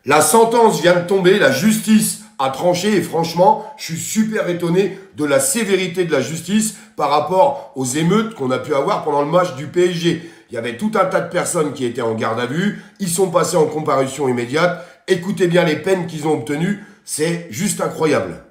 La sentence vient de tomber, la justice a tranché et franchement, je suis super étonné de la sévérité de la justice par rapport aux émeutes qu'on a pu avoir pendant le match du PSG. Il y avait tout un tas de personnes qui étaient en garde à vue, ils sont passés en comparution immédiate. Écoutez bien les peines qu'ils ont obtenues, c'est juste incroyable.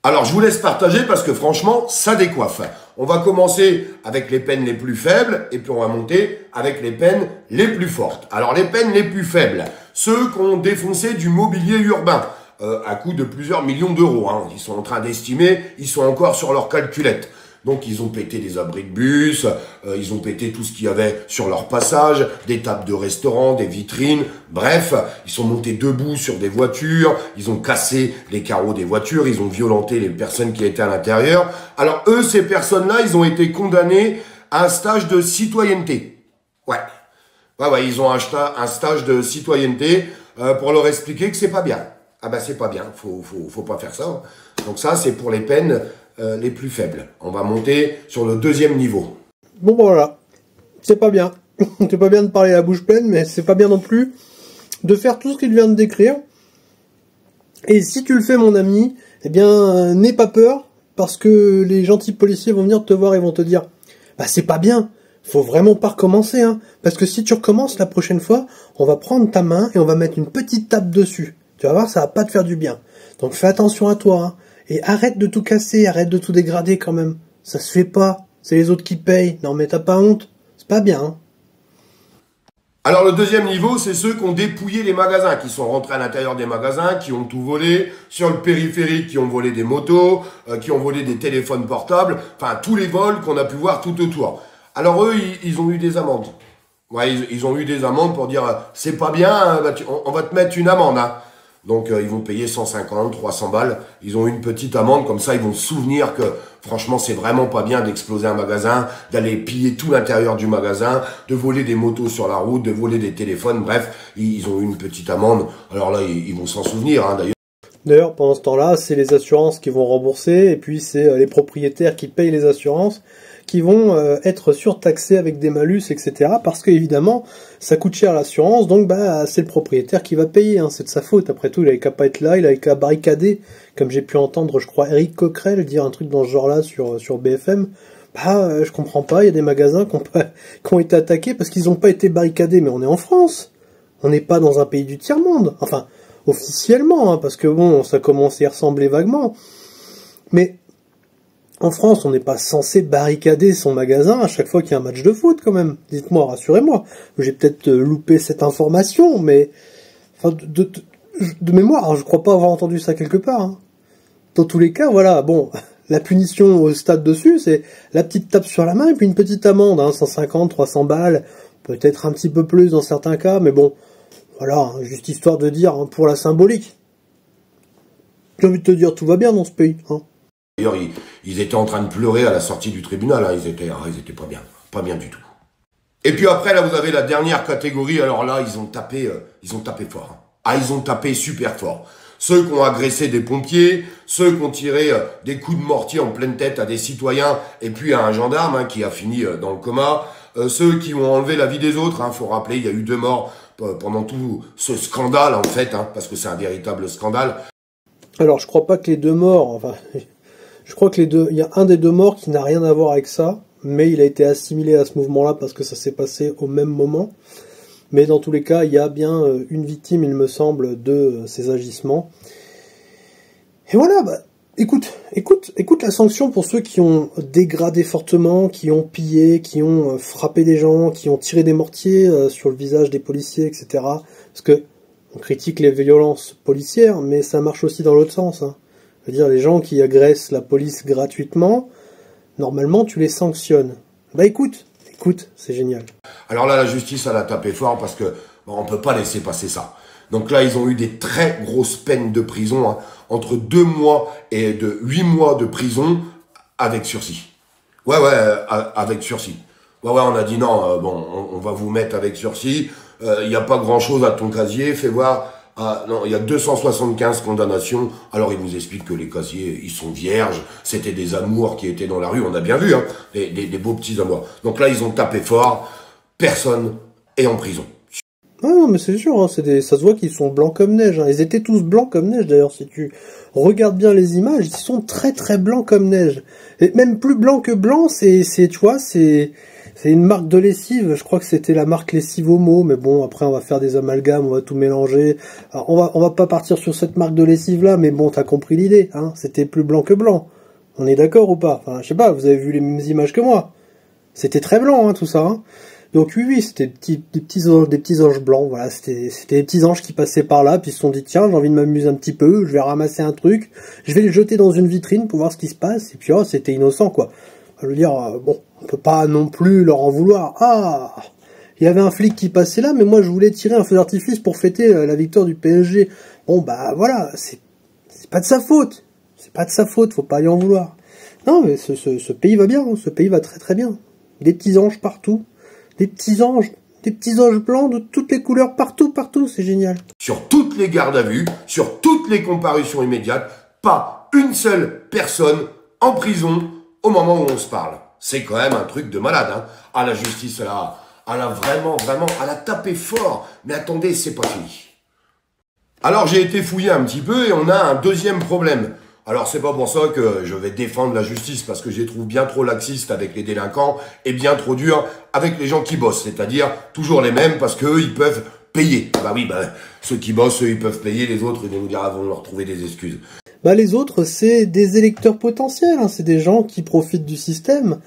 Alors je vous laisse partager parce que franchement, ça décoiffe. On va commencer avec les peines les plus faibles et puis on va monter avec les peines les plus fortes. Alors les peines les plus faibles, ceux qui ont défoncé du mobilier urbain à coût de plusieurs millions d'euros. Ils sont en train d'estimer, ils sont encore sur leur calculette. Donc ils ont pété des abris de bus, ils ont pété tout ce qu'il y avait sur leur passage, des tables de restaurant, des vitrines, bref, ils sont montés debout sur des voitures, ils ont cassé les carreaux des voitures, ils ont violenté les personnes qui étaient à l'intérieur. Alors eux, ces personnes-là, ils ont été condamnés à un stage de citoyenneté. Ouais, ils ont acheté un stage de citoyenneté pour leur expliquer que c'est pas bien. Ah ben c'est pas bien, faut pas faire ça. Donc ça, c'est pour les peines les plus faibles. On va monter sur le deuxième niveau. Bon voilà, c'est pas bien. C'est pas bien de parler à la bouche pleine, mais c'est pas bien non plus de faire tout ce qu'il vient de décrire. Et si tu le fais mon ami, eh bien n'aie pas peur, parce que les gentils policiers vont venir te voir et vont te dire « Bah c'est pas bien, faut vraiment pas recommencer, hein, parce que si tu recommences la prochaine fois, on va prendre ta main et on va mettre une petite tape dessus. Tu vas voir, ça va pas te faire du bien. Donc fais attention à toi, hein. Et arrête de tout casser, arrête de tout dégrader quand même. Ça se fait pas. C'est les autres qui payent. Non mais t'as pas honte. C'est pas bien. Hein. Alors le deuxième niveau, c'est ceux qui ont dépouillé les magasins, qui sont rentrés à l'intérieur des magasins, qui ont tout volé, sur le périphérique, qui ont volé des motos, qui ont volé des téléphones portables, enfin tous les vols qu'on a pu voir tout autour. Alors eux, ils ont eu des amendes. Ouais, ils ont eu des amendes pour dire c'est pas bien, on va te mettre une amende. Hein. Donc ils vont payer 150, 300 balles. Ils ont une petite amende, comme ça ils vont se souvenir que franchement c'est vraiment pas bien d'exploser un magasin, d'aller piller tout l'intérieur du magasin, de voler des motos sur la route, de voler des téléphones, bref, ils ont eu une petite amende. Alors là ils vont s'en souvenir d'ailleurs. D'ailleurs pendant ce temps-là, c'est les assurances qui vont rembourser et puis c'est les propriétaires qui payent les assurances qui vont être surtaxés avec des malus, etc. Parce que évidemment, ça coûte cher l'assurance, donc bah c'est le propriétaire qui va payer, hein, c'est de sa faute. Après tout, il avait qu'à pas être là, il avait qu'à barricader, comme j'ai pu entendre, je crois, Eric Coquerel dire un truc dans ce genre-là sur BFM. Bah, je comprends pas, il y a des magasins qui ont été attaqués parce qu'ils n'ont pas été barricadés, mais on est en France, on n'est pas dans un pays du tiers-monde, enfin, officiellement, hein, parce que bon, ça commence à y ressembler vaguement, mais en France, on n'est pas censé barricader son magasin à chaque fois qu'il y a un match de foot, quand même. Dites-moi, rassurez-moi. J'ai peut-être loupé cette information, mais enfin, de mémoire, hein, je crois pas avoir entendu ça quelque part. Hein. Dans tous les cas, voilà, bon, la punition au stade dessus, c'est la petite tape sur la main et puis une petite amende, hein, 150, 300 balles, peut-être un petit peu plus dans certains cas, mais bon, voilà, hein, juste histoire de dire, hein, pour la symbolique. J'ai envie de te dire, tout va bien dans ce pays, hein. D'ailleurs, ils étaient en train de pleurer à la sortie du tribunal, hein. Ils étaient pas bien du tout. Et puis après, là, vous avez la dernière catégorie, alors là, ils ont tapé fort. Hein. Ah, ils ont tapé super fort. Ceux qui ont agressé des pompiers, ceux qui ont tiré des coups de mortier en pleine tête à des citoyens, et puis à un gendarme hein, qui a fini dans le coma, ceux qui ont enlevé la vie des autres, hein, faut rappeler, il y a eu 2 morts pendant tout ce scandale, en fait, hein, parce que c'est un véritable scandale. Alors, je crois pas que les 2 morts, enfin... Je crois que il y a un des 2 morts qui n'a rien à voir avec ça, mais il a été assimilé à ce mouvement-là parce que ça s'est passé au même moment. Mais dans tous les cas, il y a bien une victime, il me semble, de ces agissements. Et voilà, bah, écoute la sanction pour ceux qui ont dégradé fortement, qui ont pillé, qui ont frappé des gens, qui ont tiré des mortiers sur le visage des policiers, etc. Parce que on critique les violences policières, mais ça marche aussi dans l'autre sens, hein. C'est-à-dire les gens qui agressent la police gratuitement, normalement tu les sanctionnes. Bah écoute, c'est génial. Alors là, la justice, elle a tapé fort parce que on peut pas laisser passer ça. Donc là, ils ont eu des très grosses peines de prison, hein, entre 2 mois et 8 mois de prison avec sursis. Ouais, avec sursis. Ouais, on a dit non, on va vous mettre avec sursis. Il n'y a pas grand-chose à ton casier, fais voir. Ah non, il y a 275 condamnations. Alors il vous explique que les casiers, ils sont vierges. C'était des amours qui étaient dans la rue. On a bien vu, hein, des beaux petits amours. Donc là, ils ont tapé fort. Personne est en prison. Ah non, mais c'est sûr, hein, ça se voit qu'ils sont blancs comme neige. Hein. Ils étaient tous blancs comme neige, d'ailleurs, si tu regardes bien les images, ils sont très très blancs comme neige. Et même plus blanc que blanc, tu vois, c'est une marque de lessive. Je crois que c'était la marque lessive Homo, mais bon, après on va faire des amalgames, on va tout mélanger. Alors, on va pas partir sur cette marque de lessive là, mais bon, t'as compris l'idée, hein. C'était plus blanc que blanc. On est d'accord ou pas? Enfin, je sais pas, vous avez vu les mêmes images que moi. C'était très blanc, hein, tout ça, hein. Donc oui, c'était des petits anges blancs, voilà, c'était des petits anges qui passaient par là, puis ils se sont dit, tiens, j'ai envie de m'amuser un petit peu, je vais ramasser un truc, je vais le jeter dans une vitrine pour voir ce qui se passe, et puis oh, c'était innocent, quoi. Je veux dire, bon, on peut pas non plus leur en vouloir. Ah, il y avait un flic qui passait là, mais moi je voulais tirer un feu d'artifice pour fêter la victoire du PSG. Bon, bah voilà, c'est pas de sa faute, c'est pas de sa faute, faut pas y en vouloir. Non, mais ce pays va bien, hein, ce pays va très très bien. Des petits anges partout. Des petits anges blancs de toutes les couleurs, partout, c'est génial. Sur toutes les gardes à vue, sur toutes les comparutions immédiates, pas une seule personne en prison au moment où on se parle. C'est quand même un truc de malade, hein. Ah, la justice, elle a vraiment, elle a tapé fort. Mais attendez, c'est pas fini. Alors j'ai été fouillé un petit peu et on a un deuxième problème. Alors c'est pas pour ça que je vais défendre la justice, parce que je les trouve bien trop laxistes avec les délinquants et bien trop durs avec les gens qui bossent, c'est-à-dire toujours les mêmes, parce qu'eux ils peuvent payer. Bah oui, ceux qui bossent, eux ils peuvent payer, les autres ils vont nous dire, vont leur trouver des excuses. Bah les autres c'est des électeurs potentiels, hein, c'est des gens qui profitent du système.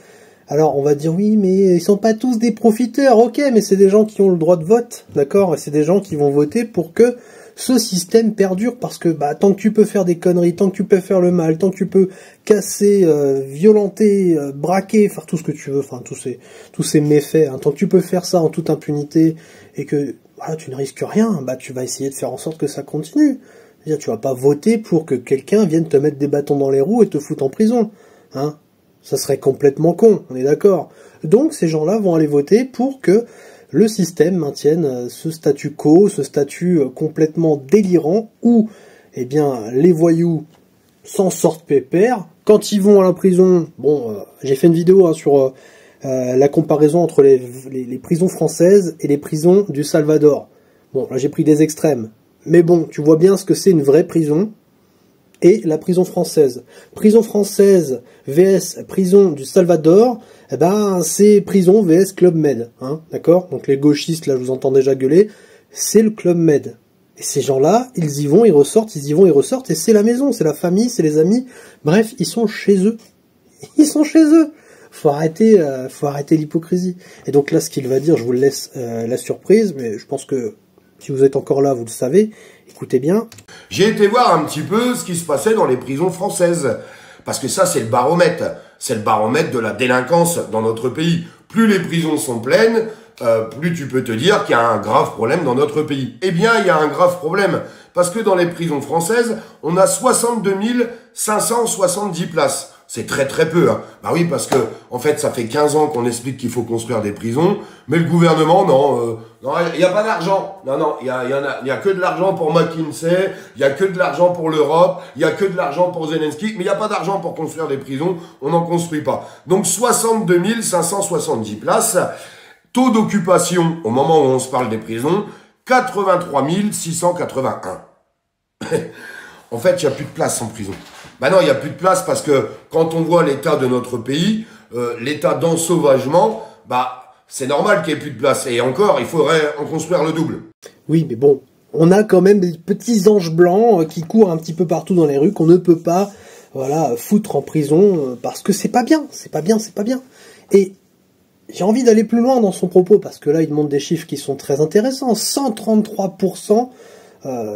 Alors on va dire oui, mais ils sont pas tous des profiteurs, ok, mais c'est des gens qui ont le droit de vote, d'accord, et c'est des gens qui vont voter pour que ce système perdure, parce que bah, tant que tu peux faire des conneries, tant que tu peux faire le mal, tant que tu peux casser, violenter, braquer, faire tout ce que tu veux, enfin tous ces méfaits, hein, tant que tu peux faire ça en toute impunité et que voilà, tu ne risques rien, bah tu vas essayer de faire en sorte que ça continue. C'est-à-dire, tu vas pas voter pour que quelqu'un vienne te mettre des bâtons dans les roues et te foutre en prison, hein. Ça serait complètement con, on est d'accord. Donc ces gens-là vont aller voter pour que le système maintienne ce statu quo, ce statut complètement délirant où, eh bien, les voyous s'en sortent pépère. Quand ils vont à la prison, bon, j'ai fait une vidéo hein, sur la comparaison entre les prisons françaises et les prisons du Salvador. Bon, là j'ai pris des extrêmes, mais bon, tu vois bien ce que c'est une vraie prison et la prison française. Prison française vs prison du Salvador, eh ben c'est prison vs Club Med, hein, d'accord? Donc les gauchistes, là je vous entends déjà gueuler, c'est le Club Med. Et ces gens-là, ils y vont, ils ressortent, ils y vont, ils ressortent, et c'est la maison, c'est la famille, c'est les amis, bref, ils sont chez eux. Ils sont chez eux. Faut arrêter l'hypocrisie. Et donc là, ce qu'il va dire, je vous laisse la surprise, mais je pense que si vous êtes encore là, vous le savez. Écoutez bien. J'ai été voir un petit peu ce qui se passait dans les prisons françaises. Parce que ça, c'est le baromètre. C'est le baromètre de la délinquance dans notre pays. Plus les prisons sont pleines, plus tu peux te dire qu'il y a un grave problème dans notre pays. Eh bien, il y a un grave problème. Parce que dans les prisons françaises, on a 62 570 places. C'est très très peu, hein. Bah oui, parce que en fait, ça fait 15 ans qu'on explique qu'il faut construire des prisons, mais le gouvernement, non, il n'y a pas d'argent. Non, il y a que de l'argent pour McKinsey, il y a que de l'argent pour l'Europe, il y a que de l'argent pour Zelensky, mais il n'y a pas d'argent pour construire des prisons, on n'en construit pas. Donc 62 570 places, taux d'occupation au moment où on se parle des prisons, 83 681. En fait, il n'y a plus de place en prison. Ben non, il n'y a plus de place parce que quand on voit l'état de notre pays, l'état d'ensauvagement, bah c'est normal qu'il n'y ait plus de place. Et encore, il faudrait en construire le double. Oui, mais bon, on a quand même des petits anges blancs qui courent un petit peu partout dans les rues qu'on ne peut pas, voilà, foutre en prison parce que c'est pas bien, c'est pas bien, c'est pas bien. Et j'ai envie d'aller plus loin dans son propos parce que là, il montre des chiffres qui sont très intéressants. 133%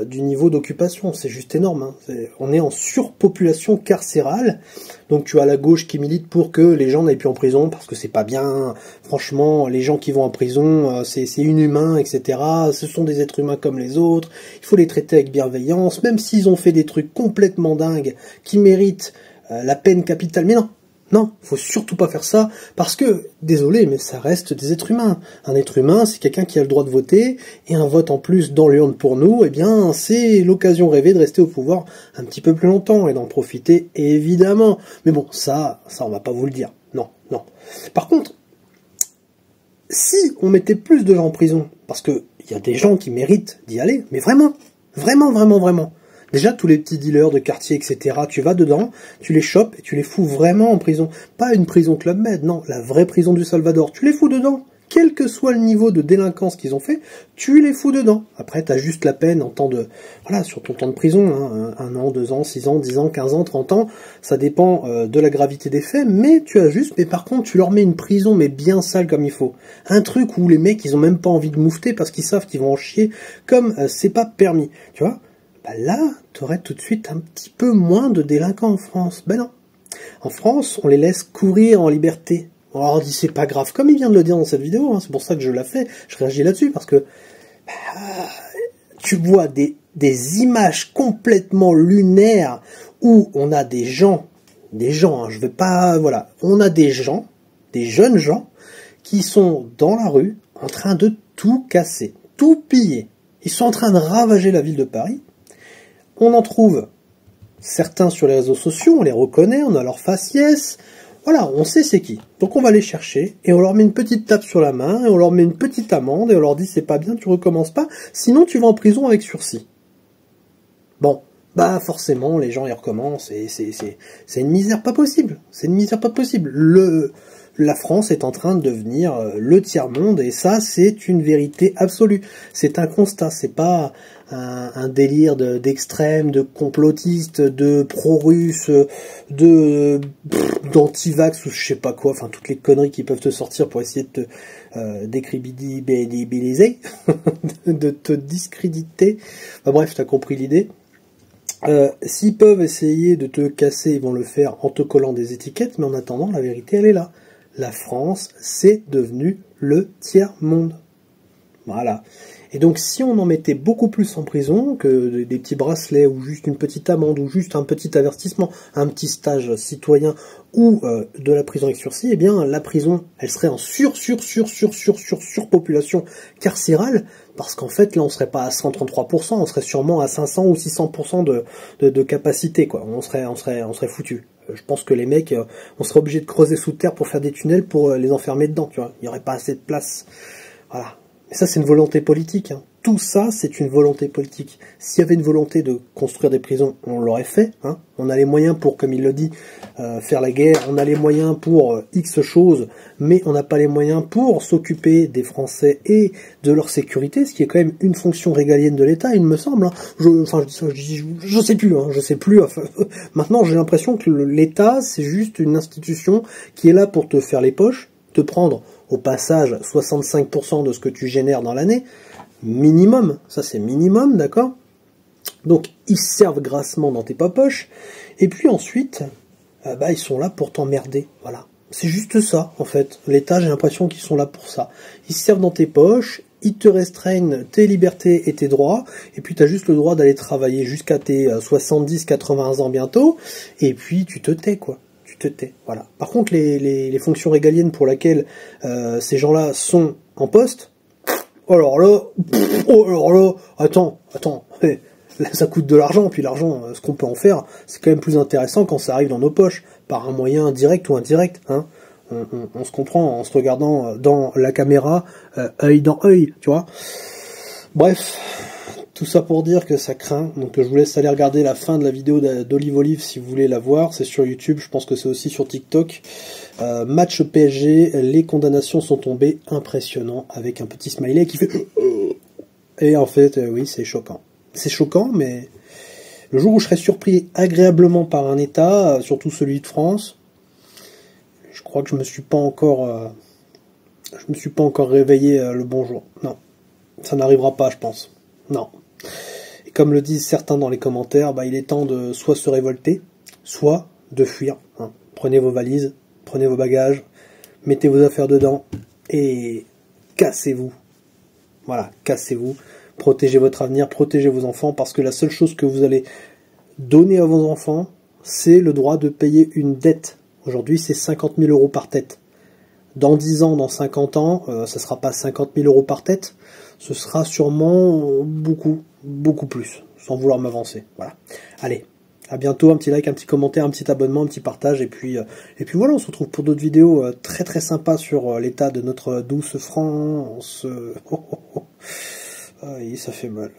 du niveau d'occupation, c'est juste énorme, hein. On est en surpopulation carcérale, donc tu as la gauche qui milite pour que les gens n'aillent plus en prison, parce que c'est pas bien, franchement, les gens qui vont en prison, c'est inhumain, etc., ce sont des êtres humains comme les autres, il faut les traiter avec bienveillance, même s'ils ont fait des trucs complètement dingues, qui méritent la peine capitale, mais non, non, faut surtout pas faire ça, parce que, désolé, mais ça reste des êtres humains. Un être humain, c'est quelqu'un qui a le droit de voter, et un vote en plus dans l'urne pour nous, eh bien, c'est l'occasion rêvée de rester au pouvoir un petit peu plus longtemps, et d'en profiter, évidemment. Mais bon, ça, on va pas vous le dire. Non, non. Par contre, si on mettait plus de gens en prison, parce que il y a des gens qui méritent d'y aller, mais vraiment, vraiment, vraiment, vraiment. Déjà, tous les petits dealers de quartier, etc., tu vas dedans, tu les chopes et tu les fous vraiment en prison. Pas une prison Club Med, non, la vraie prison du Salvador. Tu les fous dedans. Quel que soit le niveau de délinquance qu'ils ont fait, tu les fous dedans. Après, tu as juste la peine en temps de... Voilà, sur ton temps de prison, hein, 1 an, 2 ans, 6 ans, 10 ans, 15 ans, 30 ans, ça dépend de la gravité des faits, mais tu as juste... Mais par contre, tu leur mets une prison, mais bien sale comme il faut. Un truc où les mecs, ils ont même pas envie de moufter parce qu'ils savent qu'ils vont en chier, comme c'est pas permis, tu vois. Bah là, tu aurais tout de suite un petit peu moins de délinquants en France. Ben non. En France, on les laisse courir en liberté. On leur dit c'est pas grave, comme il vient de le dire dans cette vidéo, hein, c'est pour ça que je la fais, je réagis là-dessus, parce que tu vois des images complètement lunaires où on a des gens, hein, je vais pas, voilà, on a des gens, des jeunes gens, qui sont dans la rue en train de tout casser, tout piller. Ils sont en train de ravager la ville de Paris. On en trouve certains sur les réseaux sociaux, on les reconnaît, on a leur faciès. Voilà, on sait c'est qui. Donc on va les chercher et on leur met une petite tape sur la main et on leur met une petite amende et on leur dit c'est pas bien, tu recommences pas, sinon tu vas en prison avec sursis. Bon, bah forcément les gens y recommencent et c'est une misère pas possible. C'est une misère pas possible. La France est en train de devenir le tiers-monde et ça c'est une vérité absolue. C'est un constat, c'est pas un délire d'extrême, de complotiste, de pro-russe, d'anti-vax ou je sais pas quoi, enfin toutes les conneries qui peuvent te sortir pour essayer de te décrédibiliser, de te discréditer. Enfin, bref, t'as compris l'idée. S'ils peuvent essayer de te casser, ils vont le faire en te collant des étiquettes, mais en attendant, la vérité elle est là. La France, c'est devenu le tiers-monde. Voilà. Et donc, si on en mettait beaucoup plus en prison que des petits bracelets, ou juste une petite amende, ou juste un petit avertissement, un petit stage citoyen, ou de la prison avec sursis, eh bien, la prison, elle serait en surpopulation carcérale, parce qu'en fait, là, on serait pas à 133%, on serait sûrement à 500 ou 600% de capacité, quoi. On serait foutu. Je pense que les mecs, on serait obligé de creuser sous terre pour faire des tunnels pour les enfermer dedans, tu vois. Il n'y aurait pas assez de place. Voilà. Mais ça, c'est une volonté politique, hein. Tout ça, c'est une volonté politique. S'il y avait une volonté de construire des prisons, on l'aurait fait, hein. On a les moyens pour, comme il le dit, faire la guerre. On a les moyens pour X choses, mais on n'a pas les moyens pour s'occuper des Français et de leur sécurité, ce qui est quand même une fonction régalienne de l'État, il me semble, hein. Je sais plus, hein, je sais plus. Enfin, maintenant, j'ai l'impression que l'État, c'est juste une institution qui est là pour te faire les poches, te prendre au passage 65% de ce que tu génères dans l'année, minimum, ça c'est minimum, d'accord? Donc ils servent grassement dans tes papoches, et puis ensuite, ils sont là pour t'emmerder, voilà. C'est juste ça, en fait. L'État, j'ai l'impression qu'ils sont là pour ça. Ils servent dans tes poches, ils te restreignent tes libertés et tes droits, et puis tu as juste le droit d'aller travailler jusqu'à tes 70-80 ans bientôt, et puis tu te tais, quoi. Tu te tais, voilà. Par contre, les fonctions régaliennes pour lesquelles ces gens-là sont en poste, alors là, attends, là, ça coûte de l'argent, puis l'argent, ce qu'on peut en faire, c'est quand même plus intéressant quand ça arrive dans nos poches, par un moyen direct ou indirect, hein. On se comprend en se regardant dans la caméra, œil dans œil, tu vois. Bref, tout ça pour dire que ça craint, donc je vous laisse aller regarder la fin de la vidéo d'Olive Olive si vous voulez la voir, c'est sur YouTube, je pense que c'est aussi sur TikTok. Match PSG, les condamnations sont tombées, impressionnant, avec un petit smiley qui fait... Et en fait, oui, c'est choquant. C'est choquant, mais le jour où je serai surpris agréablement par un État, surtout celui de France, je crois que je me suis pas encore réveillé le bonjour. Non, ça n'arrivera pas, je pense. Non. Et comme le disent certains dans les commentaires, il est temps de soit se révolter, soit de fuir, hein. Prenez vos valises, prenez vos bagages, mettez vos affaires dedans et cassez-vous. Voilà, cassez-vous. Protégez votre avenir, protégez vos enfants, parce que la seule chose que vous allez donner à vos enfants, c'est le droit de payer une dette. Aujourd'hui, c'est 50 000 € par tête. Dans 10 ans, dans 50 ans, ça ne sera pas 50 000 € par tête, ce sera sûrement beaucoup plus, sans vouloir m'avancer. Voilà. Allez, à bientôt, un petit like, un petit commentaire, un petit abonnement, un petit partage, et puis voilà, on se retrouve pour d'autres vidéos très très sympas sur l'état de notre douce France. Aïe, ça fait mal.